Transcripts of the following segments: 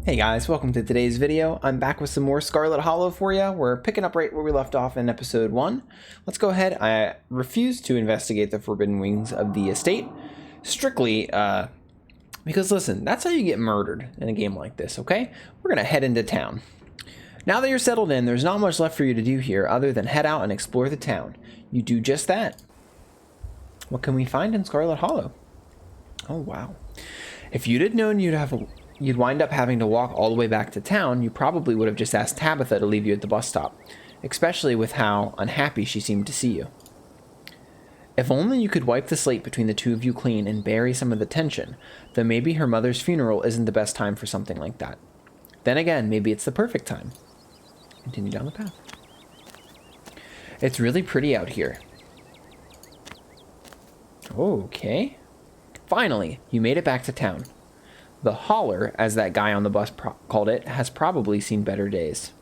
Hey guys, welcome to today's video. I'm back with some more Scarlet Hollow for you. We're picking up right where we left off in episode 1. Let's go ahead. I refuse to investigate the forbidden wings of the estate. Strictly, because listen, that's how you get murdered in a game like this, okay? We're going to head into town. Now that you're settled in, there's not much left for you to do here other than head out and explore the town. You do just that. What can we find in Scarlet Hollow? Oh, wow. If you'd have known you'd wind up having to walk all the way back to town, you probably would have just asked Tabitha to leave you at the bus stop, especially with how unhappy she seemed to see you. If only you could wipe the slate between the two of you clean and bury some of the tension, though maybe her mother's funeral isn't the best time for something like that. Then again, maybe it's the perfect time. Continue down the path. It's really pretty out here. Okay. Finally, you made it back to town. The holler, as that guy on the bus called it, has probably seen better days.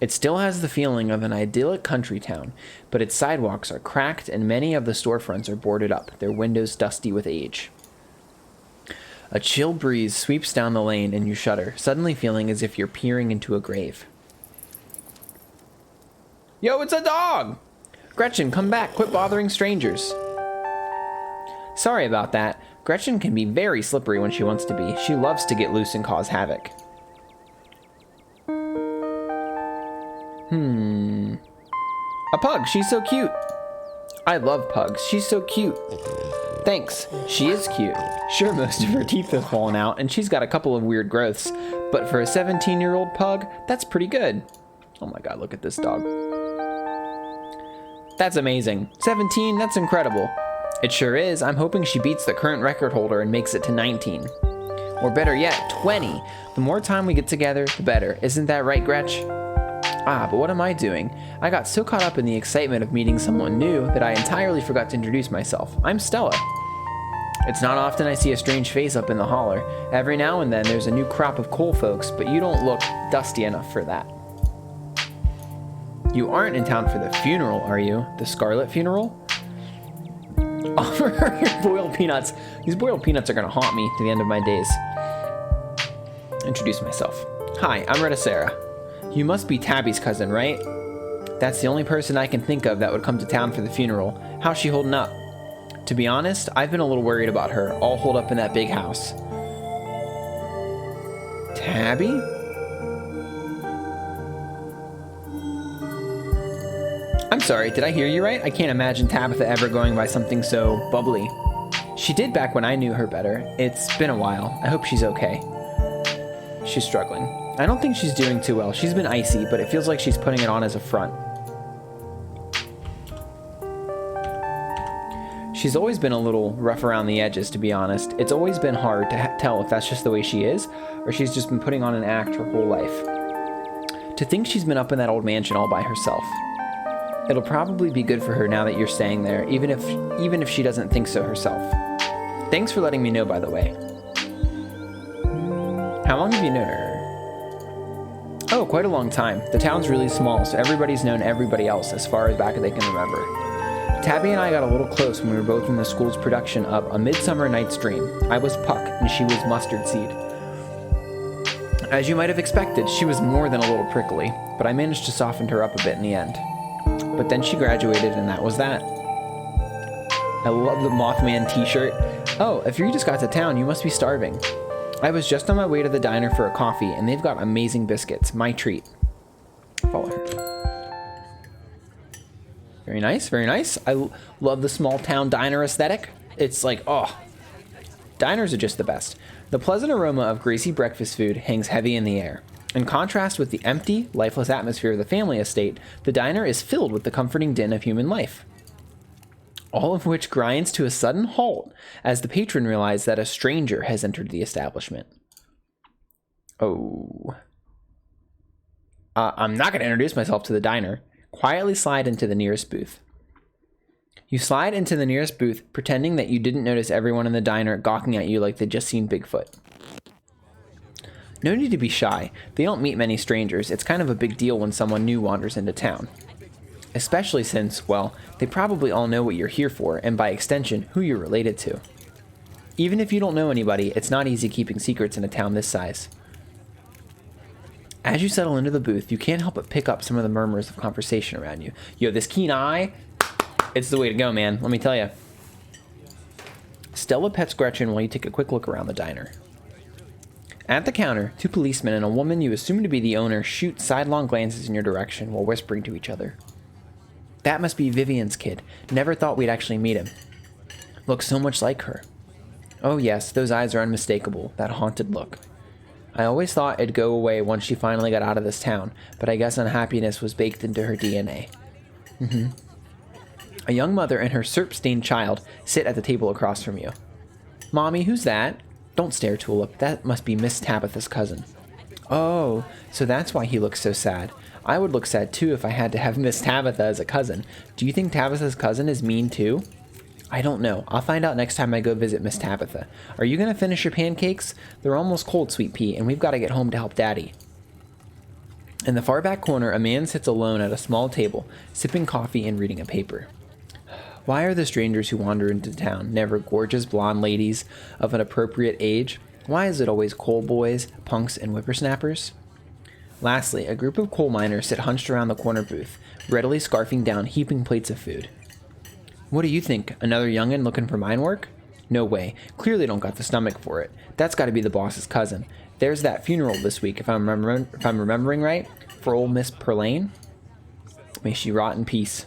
It still has the feeling of an idyllic country town, but its sidewalks are cracked and many of the storefronts are boarded up, their windows dusty with age. A chill breeze sweeps down the lane and you shudder, suddenly feeling as if you're peering into a grave. Yo, it's a dog! Gretchen, come back, quit bothering strangers. Sorry about that. Gretchen can be very slippery when she wants to be. She loves to get loose and cause havoc. A pug, she's so cute. I love pugs, she's so cute. Thanks, she is cute. Sure, most of her teeth have fallen out and she's got a couple of weird growths, but for a 17-year-old pug, that's pretty good. Oh my god, look at this dog. That's amazing. 17, that's incredible. It sure is. I'm hoping she beats the current record holder and makes it to 19. Or better yet, 20. The more time we get together, the better. Isn't that right, Gretch? Ah, but what am I doing? I got so caught up in the excitement of meeting someone new that I entirely forgot to introduce myself. I'm Stella. It's not often I see a strange face up in the holler. Every now and then there's a new crop of cool folks, but you don't look dusty enough for that. You aren't in town for the funeral, are you? The Scarlet funeral? Offer her your boiled peanuts. These boiled peanuts are going to haunt me to the end of my days. Introduce myself. Hi, I'm Rettacera. You must be Tabby's cousin, right? That's the only person I can think of that would come to town for the funeral. How's she holding up? To be honest, I've been a little worried about her, all holed up in that big house. Tabby? I'm sorry, did I hear you right? I can't imagine Tabitha ever going by something so bubbly. She did back when I knew her better. It's been a while. I hope she's okay. She's struggling. I don't think she's doing too well. She's been icy, but it feels like she's putting it on as a front. She's always been a little rough around the edges, to be honest. It's always been hard to tell if that's just the way she is, or she's just been putting on an act her whole life. To think she's been up in that old mansion all by herself. It'll probably be good for her now that you're staying there, even if she doesn't think so herself. Thanks for letting me know, by the way. How long have you known her? Oh, quite a long time. The town's really small, so everybody's known everybody else as far as back as they can remember. Tabby and I got a little close when we were both in the school's production of A Midsummer Night's Dream. I was Puck, and she was Mustard Seed. As you might have expected, she was more than a little prickly, but I managed to soften her up a bit in the end. But then she graduated, and that was that. I love the Mothman t-shirt. Oh, if you just got to town, you must be starving. I was just on my way to the diner for a coffee, and they've got amazing biscuits. My treat. Follow her. Very nice, very nice. I love the small town diner aesthetic. It's like, oh, diners are just the best. The pleasant aroma of greasy breakfast food hangs heavy in the air. In contrast with the empty, lifeless atmosphere of the family estate, the diner is filled with the comforting din of human life. All of which grinds to a sudden halt as the patron realizes that a stranger has entered the establishment. Oh. I'm not going to introduce myself to the diner. Quietly slide into the nearest booth. You slide into the nearest booth, pretending that you didn't notice everyone in the diner gawking at you like they'd just seen Bigfoot. No need to be shy. They don't meet many strangers. It's kind of a big deal when someone new wanders into town. Especially since, well, they probably all know what you're here for, and by extension, who you're related to. Even if you don't know anybody, it's not easy keeping secrets in a town this size. As you settle into the booth, you can't help but pick up some of the murmurs of conversation around you. Yo, this keen eye, it's the way to go, man. Let me tell you. Stella pets Gretchen while you take a quick look around the diner. At the counter, 2 policemen and a woman you assume to be the owner shoot sidelong glances in your direction while whispering to each other. That must be Vivian's kid. Never thought we'd actually meet him. Looks so much like her. Oh yes, those eyes are unmistakable, that haunted look. I always thought it'd go away once she finally got out of this town, but I guess unhappiness was baked into her DNA. A young mother and her syrup-stained child sit at the table across from you. Mommy, who's that? Don't stare, Tulip. That must be Miss Tabitha's cousin. Oh, so that's why he looks so sad. I would look sad too if I had to have Miss Tabitha as a cousin. Do you think Tabitha's cousin is mean too? I don't know. I'll find out next time I go visit Miss Tabitha. Are you going to finish your pancakes? They're almost cold, Sweet Pea, and we've got to get home to help Daddy. In the far back corner, a man sits alone at a small table, sipping coffee and reading a paper. Why are the strangers who wander into town never gorgeous blonde ladies of an appropriate age? Why is it always coal boys, punks, and whippersnappers? Lastly, a group of coal miners sit hunched around the corner booth, readily scarfing down heaping plates of food. What do you think? Another young'un looking for mine work? No way. Clearly don't got the stomach for it. That's got to be the boss's cousin. There's that funeral this week, if I'm remembering right, for old Miss Perlane. May she rot in peace.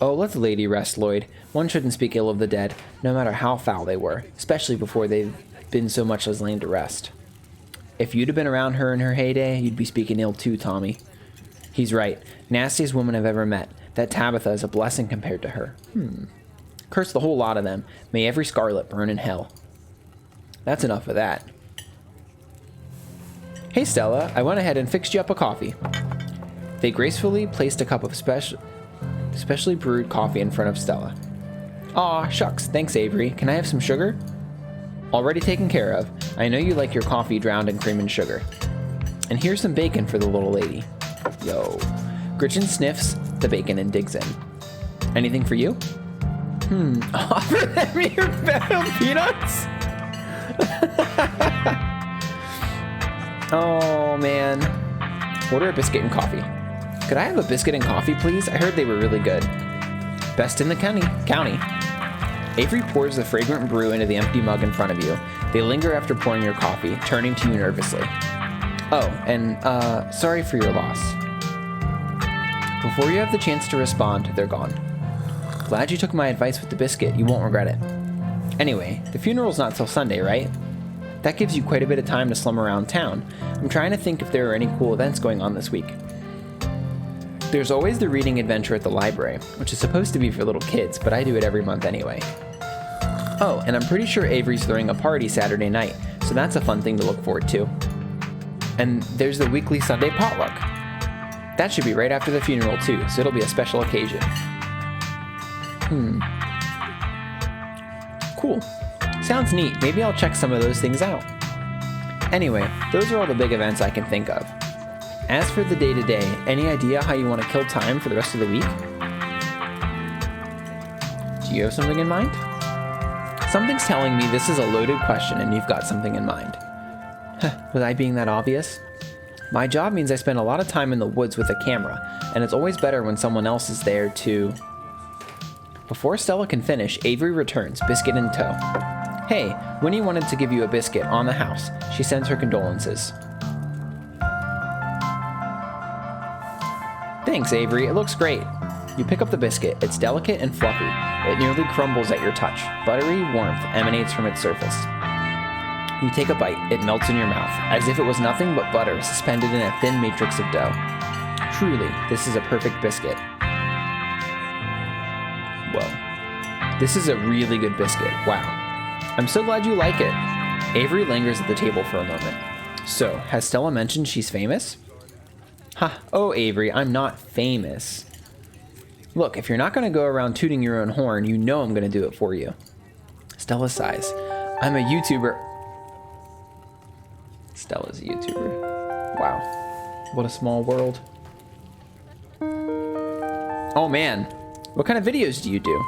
Oh, let the lady rest, Lloyd. One shouldn't speak ill of the dead, no matter how foul they were, especially before they've been so much as laid to rest. If you'd have been around her in her heyday, you'd be speaking ill too, Tommy. He's right. Nastiest woman I've ever met. That Tabitha is a blessing compared to her. Curse the whole lot of them. May every Scarlet burn in hell. That's enough of that. Hey, Stella, I went ahead and fixed you up a coffee. They gracefully placed a cup of specially brewed coffee in front of Stella. Aw, shucks, thanks, Avery. Can I have some sugar? Already taken care of. I know you like your coffee drowned in cream and sugar. And here's some bacon for the little lady. Yo. Gretchen sniffs the bacon and digs in. Anything for you? Offer them your battle peanuts? Oh, man. Order a biscuit and coffee. Could I have a biscuit and coffee, please? I heard they were really good. Best in the county. Avery pours the fragrant brew into the empty mug in front of you. They linger after pouring your coffee, turning to you nervously. Oh, and, sorry for your loss. Before you have the chance to respond, they're gone. Glad you took my advice with the biscuit. You won't regret it. Anyway, the funeral's not till Sunday, right? That gives you quite a bit of time to slum around town. I'm trying to think if there are any cool events going on this week. There's always the reading adventure at the library, which is supposed to be for little kids, but I do it every month anyway. Oh, and I'm pretty sure Avery's throwing a party Saturday night, so that's a fun thing to look forward to. And there's the weekly Sunday potluck. That should be right after the funeral too, so it'll be a special occasion. Cool. Sounds neat. Maybe I'll check some of those things out. Anyway, those are all the big events I can think of. As for the day-to-day, any idea how you want to kill time for the rest of the week? Do you have something in mind? Something's telling me this is a loaded question and you've got something in mind. Was I being that obvious? My job means I spend a lot of time in the woods with a camera, and it's always better when someone else is there to... Before Stella can finish, Avery returns, biscuit in tow. Hey, Winnie wanted to give you a biscuit on the house. She sends her condolences. Thanks, Avery. It looks great. You pick up the biscuit. It's delicate and fluffy. It nearly crumbles at your touch. Buttery warmth emanates from its surface. You take a bite. It melts in your mouth, as if it was nothing but butter suspended in a thin matrix of dough. Truly, this is a perfect biscuit. Whoa. This is a really good biscuit. Wow. I'm so glad you like it. Avery lingers at the table for a moment. So, has Stella mentioned she's famous? Ha, oh Avery, I'm not famous. Look, if you're not going to go around tooting your own horn, you know I'm going to do it for you. Stella sighs. I'm a YouTuber. Stella's a YouTuber. Wow. What a small world. Oh man, what kind of videos do you do?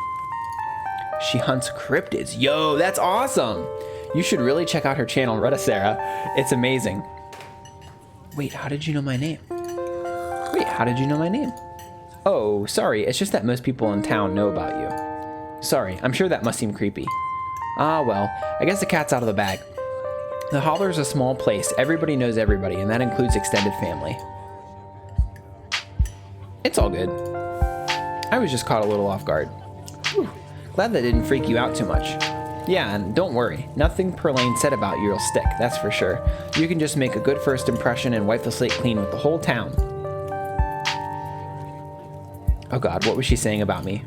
She hunts cryptids. Yo, that's awesome. You should really check out her channel, Rettacera. It's amazing. Wait, how did you know my name? Wait, how did you know my name? Oh, sorry, it's just that most people in town know about you. Sorry, I'm sure that must seem creepy. Ah, well, I guess the cat's out of the bag. The Holler is a small place. Everybody knows everybody, and that includes extended family. It's all good. I was just caught a little off guard. Whew. Glad that didn't freak you out too much. Yeah, and don't worry. Nothing Perlane said about you will stick, that's for sure. You can just make a good first impression and wipe the slate clean with the whole town. Oh god, what was she saying about me?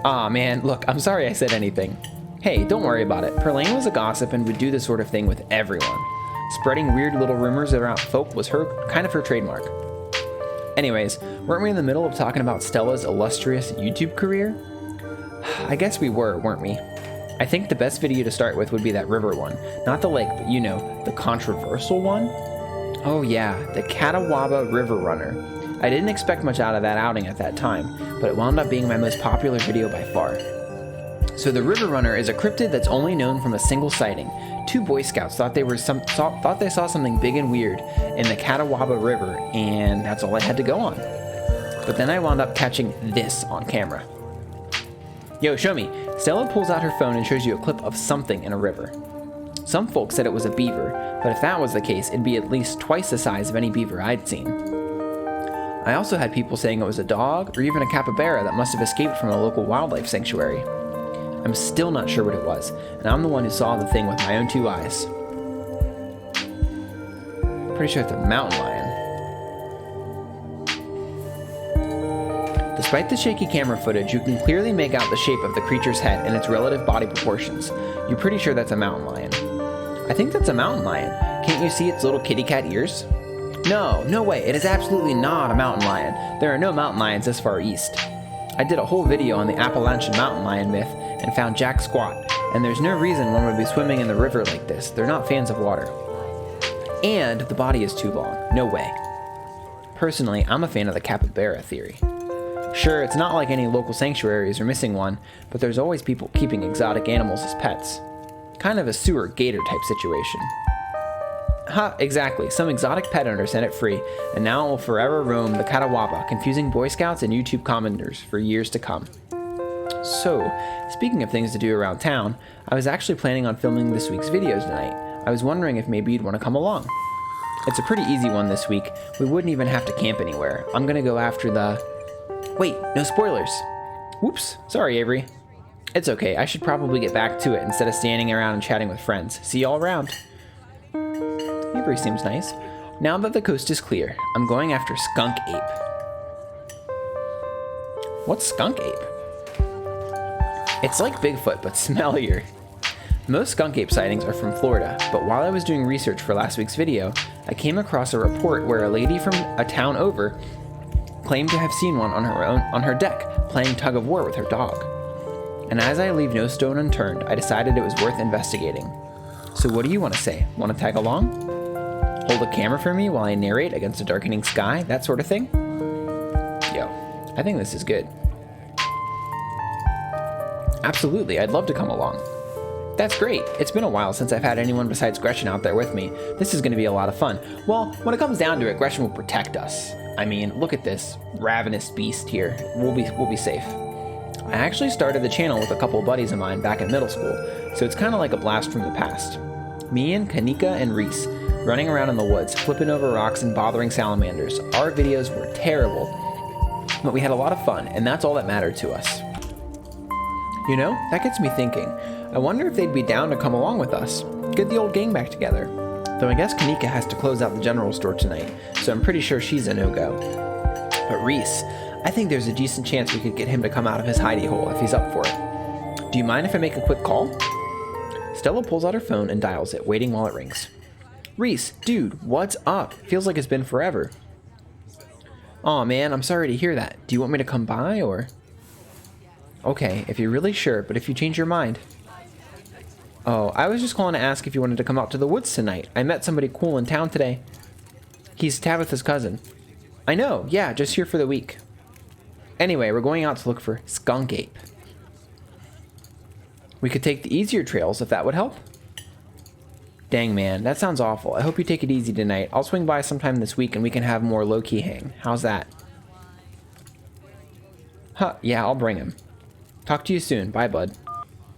Aw, man, look, I'm sorry I said anything. Hey, don't worry about it. Perlane was a gossip and would do this sort of thing with everyone. Spreading weird little rumors around folk was kind of her trademark. Anyways, weren't we in the middle of talking about Stella's illustrious YouTube career? I guess we were, weren't we? I think the best video to start with would be that river one. Not the lake, but you know, the controversial one. Oh yeah, the Catawba River Runner. I didn't expect much out of that outing at that time, but it wound up being my most popular video by far. So the River Runner is a cryptid that's only known from a single sighting. Two Boy Scouts thought they saw something big and weird in the Catawba River, and that's all I had to go on. But then I wound up catching this on camera. Yo, show me. Stella pulls out her phone and shows you a clip of something in a river. Some folks said it was a beaver, but if that was the case, it'd be at least twice the size of any beaver I'd seen. I also had people saying it was a dog or even a capybara that must have escaped from a local wildlife sanctuary. I'm still not sure what it was, and I'm the one who saw the thing with my own two eyes. Pretty sure it's a mountain lion. Despite the shaky camera footage, you can clearly make out the shape of the creature's head and its relative body proportions. You're pretty sure that's a mountain lion. I think that's a mountain lion. Can't you see its little kitty cat ears? No way, it is absolutely not a mountain lion. There are no mountain lions this far east. I did a whole video on the Appalachian mountain lion myth and found jack squat, and there's no reason one would be swimming in the river like this. They're not fans of water. And the body is too long. No way. Personally, I'm a fan of the capybara theory. Sure, it's not like any local sanctuaries are missing one, but there's always people keeping exotic animals as pets. Kind of a sewer gator type situation. Ha, exactly. Some exotic pet owner sent it free, and now it will forever roam the Catawba, confusing Boy Scouts and YouTube commenters for years to come. So, speaking of things to do around town, I was actually planning on filming this week's videos tonight. I was wondering if maybe you'd want to come along. It's a pretty easy one this week. We wouldn't even have to camp anywhere. I'm gonna go after the... Wait, no spoilers. Whoops, sorry Avery. It's okay, I should probably get back to it instead of standing around and chatting with friends. See y'all around. Avery seems nice. Now that the coast is clear, I'm going after Skunk Ape. What's Skunk Ape? It's like Bigfoot, but smellier. Most skunk ape sightings are from Florida, but while I was doing research for last week's video, I came across a report where a lady from a town over claimed to have seen one on her deck, playing tug of war with her dog. And as I leave no stone unturned, I decided it was worth investigating. So what do you want to say? Want to tag along? Hold a camera for me while I narrate against a darkening sky, that sort of thing? Yo, I think this is good. Absolutely, I'd love to come along. That's great. It's been a while since I've had anyone besides Gretchen out there with me. This is going to be a lot of fun. Well, when it comes down to it, Gretchen will protect us. I mean, look at this ravenous beast here. We'll be safe. I actually started the channel with a couple of buddies of mine back in middle school, so it's kind of like a blast from the past. Me and Kanika and Reese, running around in the woods, flipping over rocks and bothering salamanders. Our videos were terrible, but we had a lot of fun, and that's all that mattered to us. You know, that gets me thinking. I wonder if they'd be down to come along with us. Get the old gang back together. Though I guess Kanika has to close out the general store tonight, so I'm pretty sure she's a no-go. But Reese, I think there's a decent chance we could get him to come out of his hidey hole if he's up for it. Do you mind if I make a quick call? Stella pulls out her phone and dials it, waiting while it rings. Reese, dude, what's up? Feels like it's been forever. Aw man, I'm sorry to hear that. Do you want me to come by, or...? Okay, if you're really sure, but if you change your mind... Oh, I was just calling to ask if you wanted to come out to the woods tonight. I met somebody cool in town today. He's Tabitha's cousin. I know, yeah, just here for the week. Anyway, we're going out to look for Skunk Ape. We could take the easier trails if that would help. Dang, man, that sounds awful. I hope you take it easy tonight. I'll swing by sometime this week and we can have more low-key hang. How's that? Huh, yeah, I'll bring him. Talk to you soon. Bye, bud.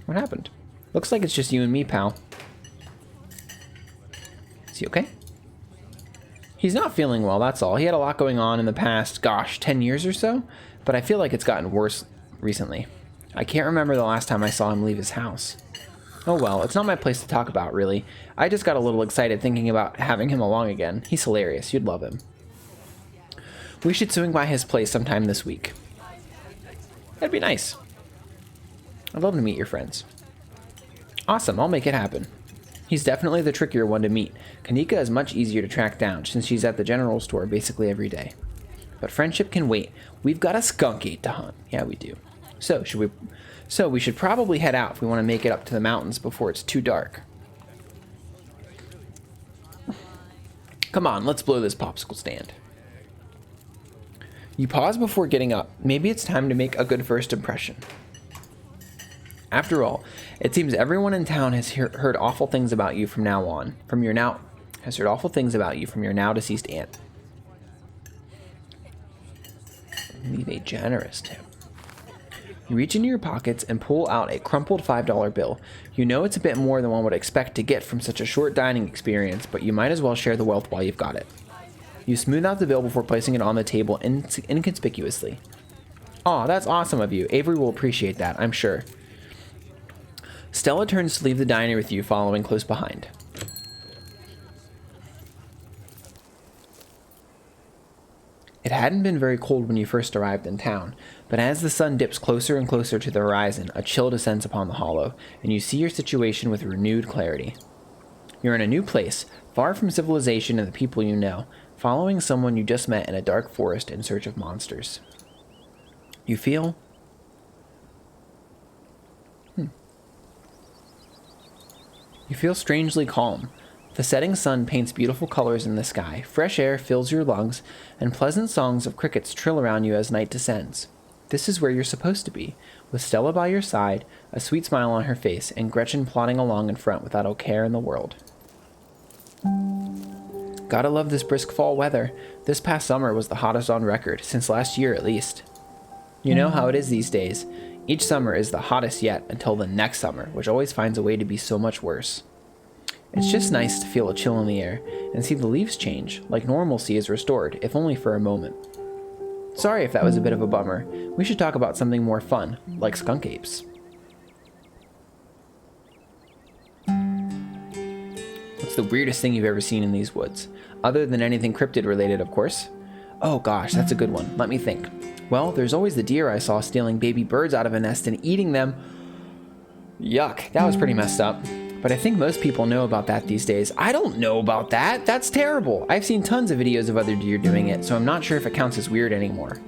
What happened? Looks like it's just you and me, pal. Is he okay? He's not feeling well, that's all. He had a lot going on in the past, gosh, 10 years or so? But I feel like it's gotten worse recently. I can't remember the last time I saw him leave his house. Oh well, it's not my place to talk about, really. I just got a little excited thinking about having him along again. He's hilarious. You'd love him. We should swing by his place sometime this week. That'd be nice. I'd love to meet your friends. Awesome, I'll make it happen. He's definitely the trickier one to meet. Kanika is much easier to track down since she's at the general store basically every day. But friendship can wait. We've got a skunk ape to hunt. Yeah, we do. So we should probably head out if we want to make it up to the mountains before it's too dark. Come on, let's blow this popsicle stand. You pause before getting up. Maybe it's time to make a good first impression. After all, it seems everyone in town has heard awful things about you from now on. Has heard awful things about you from your now deceased aunt. Leave a generous tip. You reach into your pockets and pull out a crumpled $5 bill. You know it's a bit more than one would expect to get from such a short dining experience, but you might as well share the wealth while you've got it. You smooth out the bill before placing it on the table inconspicuously. Aw, that's awesome of you. Avery will appreciate that, I'm sure. Stella turns to leave the diner with you, following close behind. It hadn't been very cold when you first arrived in town, but as the sun dips closer and closer to the horizon, a chill descends upon the hollow, and you see your situation with renewed clarity. You're in a new place, far from civilization and the people you know, following someone you just met in a dark forest in search of monsters. You feel... You feel strangely calm. The setting sun paints beautiful colors in the sky, fresh air fills your lungs, and pleasant songs of crickets trill around you as night descends. This is where you're supposed to be, with Stella by your side, a sweet smile on her face, and Gretchen plodding along in front without a care in the world. Gotta love this brisk fall weather. This past summer was the hottest on record, since last year at least. You know how it is these days. Each summer is the hottest yet until the next summer, which always finds a way to be so much worse. It's just nice to feel a chill in the air and see the leaves change, like normalcy is restored, if only for a moment. Sorry if that was a bit of a bummer. We should talk about something more fun, like skunk apes. What's the weirdest thing you've ever seen in these woods? Other than anything cryptid related, of course. Oh gosh, that's a good one. Let me think. Well, there's always the deer I saw stealing baby birds out of a nest and eating them. Yuck, that was pretty messed up. But I think most people know about that these days. I don't know about that. That's terrible. I've seen tons of videos of other deer doing it, so I'm not sure if it counts as weird anymore.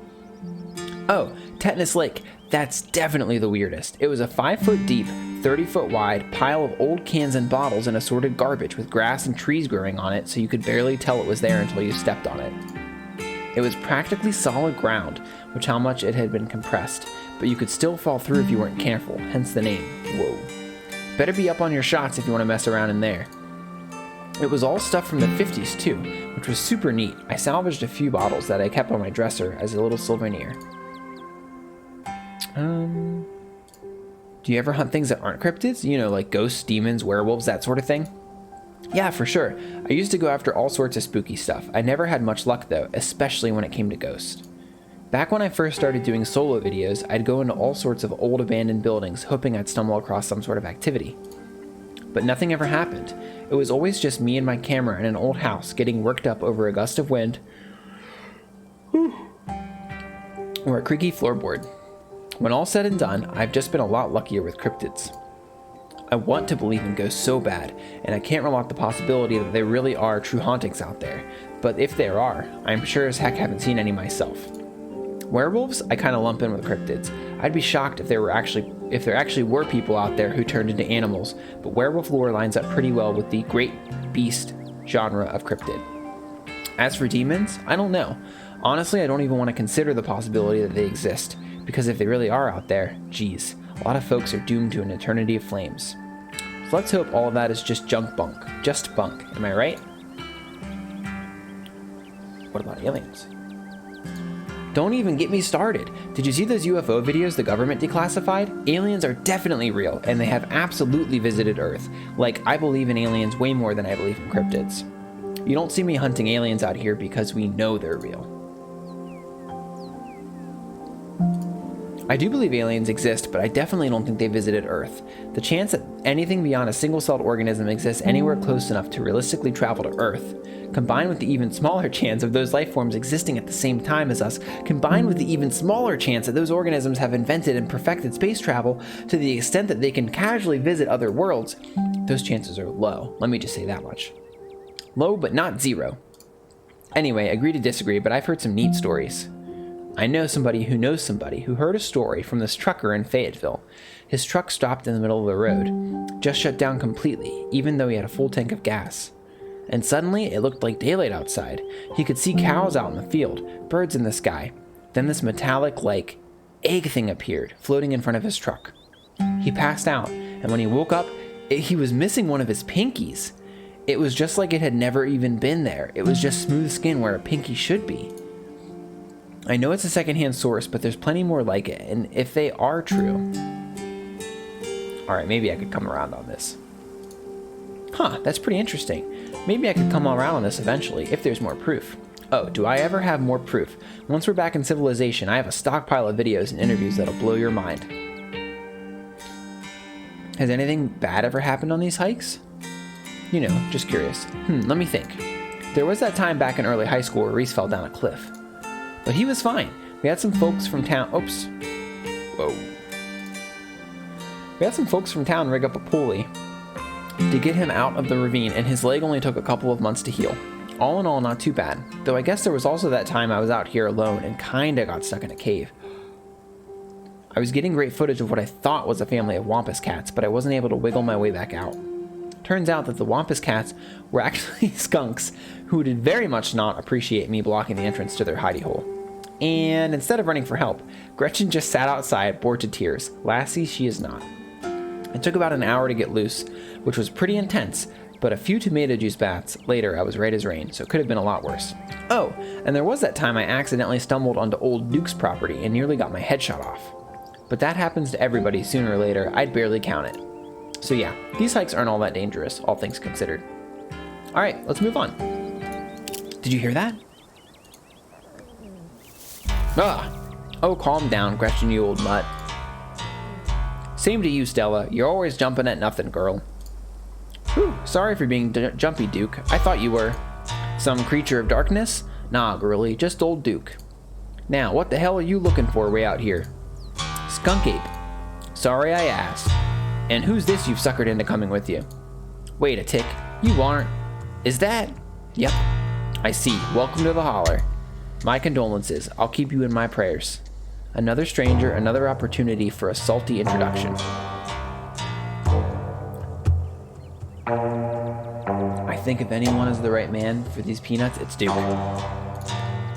Oh, Tetanus Lake. That's definitely the weirdest. It was a 5-foot deep, 30-foot wide pile of old cans and bottles and assorted garbage with grass and trees growing on it, so you could barely tell it was there until you stepped on it. It was practically solid ground, which how much it had been compressed, but you could still fall through if you weren't careful, hence the name. Whoa. Better be up on your shots if you want to mess around in there. It was all stuff from the 50s too, which was super neat. I salvaged a few bottles that I kept on my dresser as a little souvenir. Do you ever hunt things that aren't cryptids? You know, like ghosts, demons, werewolves, that sort of thing? Yeah, for sure. I used to go after all sorts of spooky stuff. I never had much luck though, especially when it came to ghosts. Back when I first started doing solo videos, I'd go into all sorts of old abandoned buildings, hoping I'd stumble across some sort of activity. But nothing ever happened. It was always just me and my camera in an old house, getting worked up over a gust of wind, or a creaky floorboard. When all said and done, I've just been a lot luckier with cryptids. I want to believe in ghosts so bad, and I can't rule out the possibility that there really are true hauntings out there. But if there are, I'm sure as heck haven't seen any myself. Werewolves, I kind of lump in with cryptids. I'd be shocked if there actually were people out there who turned into animals, but werewolf lore lines up pretty well with the great beast genre of cryptid. As for demons, I don't know. Honestly, I don't even want to consider the possibility that they exist, because if they really are out there, geez, a lot of folks are doomed to an eternity of flames. So let's hope all of that is just bunk. Just bunk, am I right? What about aliens? Don't even get me started. Did you see those UFO videos the government declassified? Aliens are definitely real, and they have absolutely visited Earth. Like, I believe in aliens way more than I believe in cryptids. You don't see me hunting aliens out here because we know they're real. I do believe aliens exist, but I definitely don't think they visited Earth. The chance that anything beyond a single-celled organism exists anywhere close enough to realistically travel to Earth, combined with the even smaller chance of those life forms existing at the same time as us, combined with the even smaller chance that those organisms have invented and perfected space travel to the extent that they can casually visit other worlds, those chances are low. Let me just say that much. Low, but not zero. Anyway, agree to disagree, but I've heard some neat stories. I know somebody who heard a story from this trucker in Fayetteville. His truck stopped in the middle of the road, just shut down completely, even though he had a full tank of gas. And suddenly, it looked like daylight outside. He could see cows out in the field, birds in the sky. Then this metallic, egg thing appeared, floating in front of his truck. He passed out, and when he woke up, he was missing one of his pinkies. It was just like it had never even been there. It was just smooth skin where a pinky should be. I know it's a secondhand source, but there's plenty more like it, and if they are true... Alright, maybe I could come around on this. Huh, that's pretty interesting. Maybe I could come around on this eventually, if there's more proof. Oh, do I ever have more proof? Once we're back in civilization, I have a stockpile of videos and interviews that'll blow your mind. Has anything bad ever happened on these hikes? You know, just curious. Let me think. There was that time back in early high school where Reese fell down a cliff. But he was fine. We had some folks from town... Oops. Whoa. We had some folks from town rig up a pulley to get him out of the ravine, and his leg only took a couple of months to heal. All in all, not too bad. Though I guess there was also that time I was out here alone and kinda got stuck in a cave. I was getting great footage of what I thought was a family of wampus cats, but I wasn't able to wiggle my way back out. Turns out that the wampus cats were actually skunks who did very much not appreciate me blocking the entrance to their hidey hole. And instead of running for help, Gretchen just sat outside, bored to tears. Lassie, she is not. It took about an hour to get loose, which was pretty intense, but a few tomato juice baths later, I was right as rain, so it could have been a lot worse. Oh, and there was that time I accidentally stumbled onto old Duke's property and nearly got my head shot off. But that happens to everybody sooner or later. I'd barely count it. So yeah, these hikes aren't all that dangerous, all things considered. Alright, let's move on. Did you hear that? Oh, calm down, Gretchen, you old mutt. Same to you, Stella. You're always jumping at nothing, girl. Whew, sorry for being jumpy, Duke. I thought you were some creature of darkness? Nah, girlie, just old Duke. Now, what the hell are you looking for way out here? Skunk ape. Sorry I asked. And who's this you've suckered into coming with you? Wait a tick. You aren't. Is that? Yep. I see. Welcome to the holler. My condolences. I'll keep you in my prayers. Another stranger, another opportunity for a salty introduction. I think if anyone is the right man for these peanuts, it's Duke.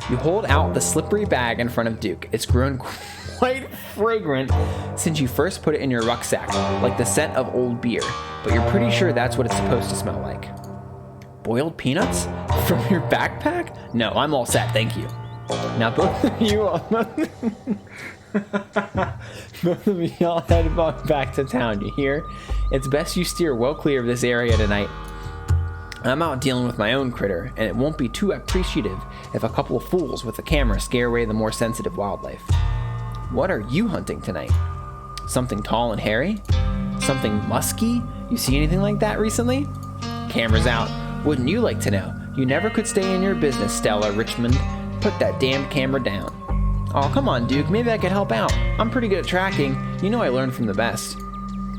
You hold out the slippery bag in front of Duke. It's grown quite fragrant since you first put it in your rucksack, like the scent of old beer, but you're pretty sure that's what it's supposed to smell like. Boiled peanuts? From your backpack? No, I'm all set, thank you. Now both of you all head back to town, you hear? It's best you steer well clear of this area tonight. I'm out dealing with my own critter, and it won't be too appreciative if a couple of fools with a camera scare away the more sensitive wildlife. What are you hunting tonight? Something tall and hairy? Something musky? You see anything like that recently? Camera's out. Wouldn't you like to know? You never could stay in your business, Stella Richmond. Put that damned camera down. Oh, come on, Duke. Maybe I could help out. I'm pretty good at tracking. You know I learned from the best.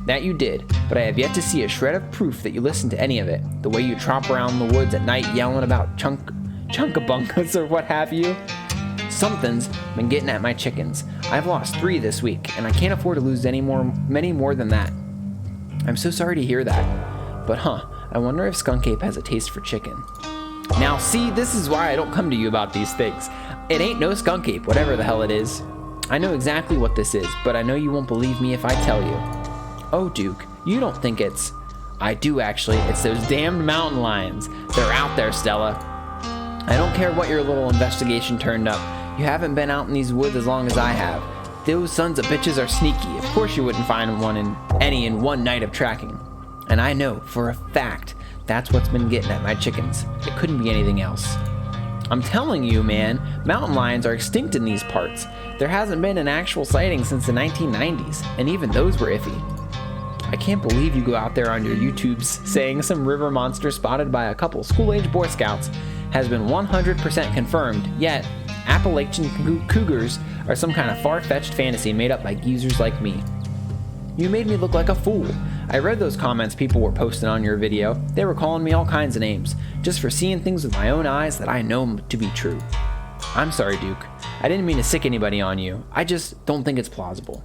That you did, but I have yet to see a shred of proof that you listened to any of it. The way you tromp around the woods at night yelling about chunkabunkas or what have you. Something's been getting at my chickens. I've lost 3 this week, and I can't afford to lose many more than that. I'm so sorry to hear that. But I wonder if Skunk Ape has a taste for chicken. Now see, this is why I don't come to you about these things. It ain't no Skunk Ape, whatever the hell it is. I know exactly what this is, but I know you won't believe me if I tell you. Oh, Duke, you don't think it's... I do actually. It's those damned mountain lions. They're out there, Stella. I don't care what your little investigation turned up. You haven't been out in these woods as long as I have. Those sons of bitches are sneaky. Of course you wouldn't find any in one night of tracking. And I know for a fact that's what's been getting at my chickens. It couldn't be anything else. I'm telling you, man, mountain lions are extinct in these parts. There hasn't been an actual sighting since the 1990s, and even those were iffy. I can't believe you go out there on your YouTubes saying some river monster spotted by a couple school-age Boy Scouts has been 100% confirmed, yet Appalachian cougars are some kind of far-fetched fantasy made up by geezers like me. You made me look like a fool. I read those comments people were posting on your video. They were calling me all kinds of names, just for seeing things with my own eyes that I know to be true. I'm sorry, Duke. I didn't mean to sick anybody on you. I just don't think it's plausible.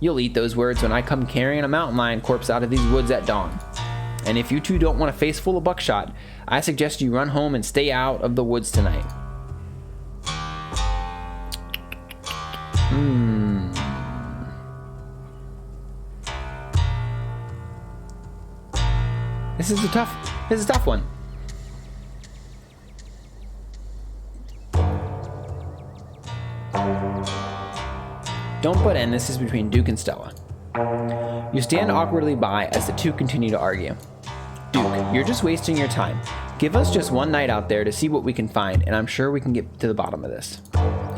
You'll eat those words when I come carrying a mountain lion corpse out of these woods at dawn. And if you two don't want a face full of buckshot, I suggest you run home and stay out of the woods tonight. This is a tough one. Don't butt in, this is between Duke and Stella. You stand awkwardly by as the two continue to argue. Duke, you're just wasting your time. Give us just one night out there to see what we can find, and I'm sure we can get to the bottom of this.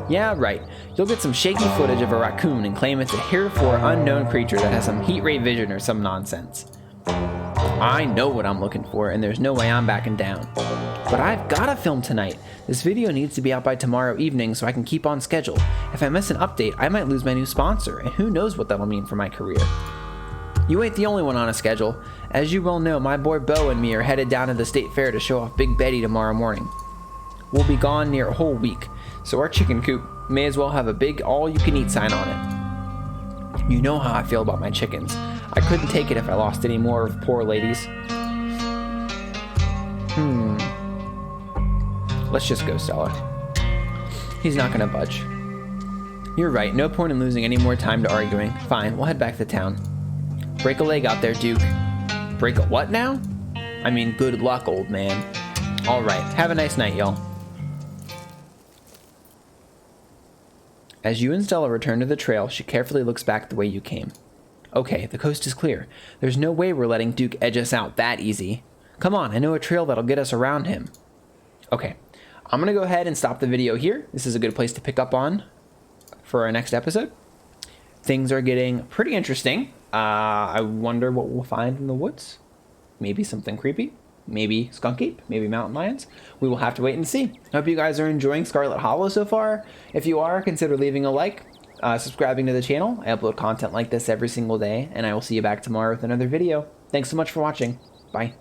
Yeah, right. You'll get some shaky footage of a raccoon and claim it's a heretofore unknown creature that has some heat ray vision or some nonsense. I know what I'm looking for, and there's no way I'm backing down. But I've gotta film tonight. This video needs to be out by tomorrow evening so I can keep on schedule. If I miss an update, I might lose my new sponsor, and who knows what that'll mean for my career. You ain't the only one on a schedule. As you well know, my boy Bo and me are headed down to the state fair to show off Big Betty tomorrow morning. We'll be gone near a whole week, so our chicken coop may as well have a big all-you-can-eat sign on it. You know how I feel about my chickens. I couldn't take it if I lost any more of poor ladies. Let's just go, Stella. He's not gonna budge. You're right, no point in losing any more time to arguing. Fine, we'll head back to town. Break a leg out there, Duke. Break a what now? I mean, good luck, old man. Alright, have a nice night, y'all. As you and Stella return to the trail, she carefully looks back the way you came. Okay, the coast is clear. There's no way we're letting Duke edge us out that easy. Come on, I know a trail that'll get us around him. Okay, I'm gonna go ahead and stop the video here. This is a good place to pick up on for our next episode. Things are getting pretty interesting. I wonder what we'll find in the woods. Maybe something creepy. Maybe skunk ape. Maybe mountain lions. We will have to wait and see. I hope you guys are enjoying Scarlet Hollow so far. If you are, consider leaving a like, subscribing to the channel. I upload content like this every single day, and I will see you back tomorrow with another video. Thanks so much for watching. Bye.